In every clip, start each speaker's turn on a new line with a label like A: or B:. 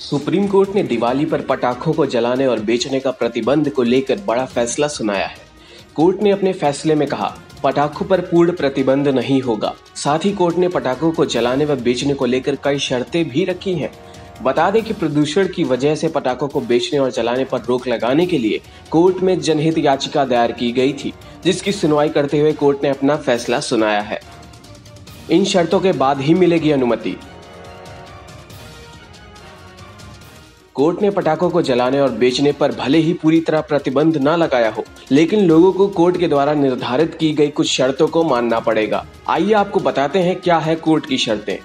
A: Supreme court ने दिवाली पर पटाखों को जलाने और बेचने का प्रतिबंध को लेकर बड़ा फैसला सुनाया है। कोर्ट ने अपने फैसले में कहा, पटाखों पर पूर्ण प्रतिबंध नहीं होगा। साथ ही कोर्ट ने पटाखों को जलाने व बेचने को लेकर कई शर्तें भी रखी हैं। बता दें कि प्रदूषण की वजह से पटाखों को बेचने और जलाने पर रोक लगाने के लिए कोर्ट में जनहित याचिका दायर की गई थी, जिसकी सुनवाई करते हुए कोर्ट ने अपना फैसला सुनाया है। इन शर्तों के बाद ही मिलेगी अनुमति। कोर्ट ने पटाखों को जलाने और बेचने पर भले ही पूरी तरह प्रतिबंध न लगाया हो, लेकिन लोगों को कोर्ट के द्वारा निर्धारित की गई कुछ शर्तों को मानना पड़ेगा। आइए आपको बताते हैं क्या है कोर्ट की शर्तें।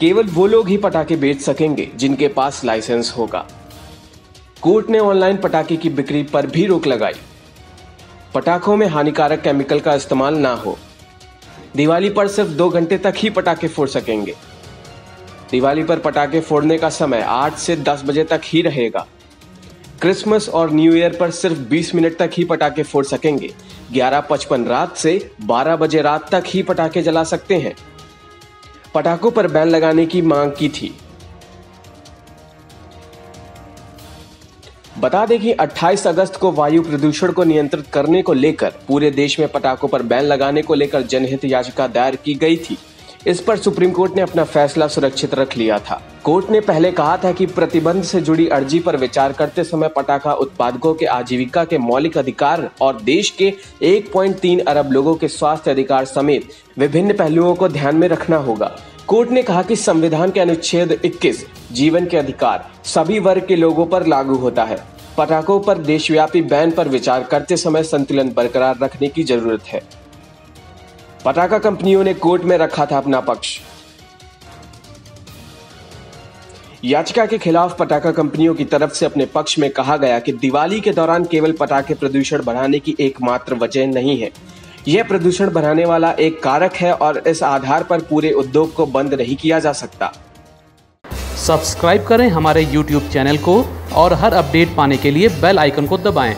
A: केवल वो लोग ही पटाखे बेच सकेंगे जिनके पास लाइसेंस होगा। कोर्ट ने ऑनलाइन पटाखे की बिक्री पर भी रोक लगाई। पटाखों में हानिकारक केमिकल का इस्तेमाल ना हो। दिवाली पर सिर्फ 2 घंटे तक ही पटाखे फोड़ सकेंगे। दिवाली पर पटाखे फोड़ने का समय 8 से 10 बजे तक ही रहेगा। क्रिसमस और न्यू ईयर पर सिर्फ 20 मिनट तक ही पटाखे फोड़ सकेंगे। 11:55 रात से 12 बजे रात तक ही पटाखे जला सकते हैं। पटाखों पर बैन लगाने की मांग की थी। बता दें कि 28 अगस्त को वायु प्रदूषण को नियंत्रित करने को लेकर पूरे देश में पटाखों पर बैन लगाने को लेकर जनहित याचिका दायर की गई थी। इस पर सुप्रीम कोर्ट ने अपना फैसला सुरक्षित रख लिया था। कोर्ट ने पहले कहा था कि प्रतिबंध से जुड़ी अर्जी पर विचार करते समय पटाखा उत्पादकों के आजीविका के मौलिक अधिकार और देश के 1.3 अरब लोगों के स्वास्थ्य अधिकार समेत विभिन्न पहलुओं को ध्यान में रखना होगा। कोर्ट ने कहा कि संविधान के अनुच्छेद 21 जीवन के अधिकार सभी वर्ग के लोगों पर लागू होता है। पटाखों पर देशव्यापी बैन पर विचार करते समय संतुलन बरकरार रखने की जरूरत है। पटाखा कंपनियों ने कोर्ट में रखा था अपना पक्ष। याचिका के खिलाफ पटाखा कंपनियों की तरफ से अपने पक्ष में कहा गया कि दिवाली के दौरान केवल पटाखे प्रदूषण बढ़ाने की एकमात्र वजह नहीं है। यह प्रदूषण बढ़ाने वाला एक कारक है और इस आधार पर पूरे उद्योग को बंद नहीं किया जा सकता।
B: सब्सक्राइब करें हमारे YouTube चैनल को और हर अपडेट पाने के लिए बेल आइकन को दबाएं।